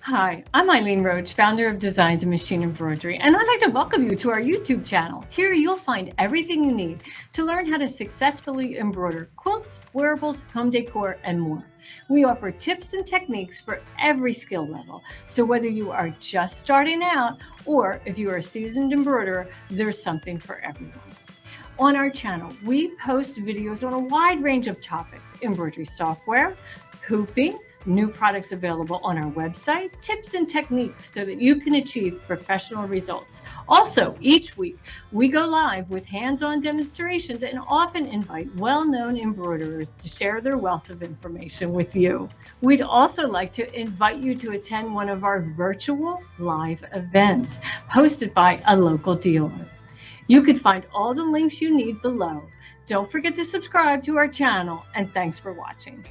Hi, I'm Eileen Roach, founder of Designs and Machine Embroidery, and I'd like to welcome you to our YouTube channel. Here you'll find everything you need to learn how to successfully embroider quilts, wearables, home decor, and more. We offer tips and techniques for every skill level, so whether you are just starting out or if you are a seasoned embroiderer, there's something for everyone. On our channel, we post videos on a wide range of topics: embroidery software, hooping, new products available on our website, tips and techniques so that you can achieve professional results. Also, each week we go live with hands-on demonstrations and often invite well-known embroiderers to share their wealth of information with you. We'd also like to invite you to attend one of our virtual live events hosted by a local dealer. You can find all the links you need below. Don't forget to subscribe to our channel, and thanks for watching.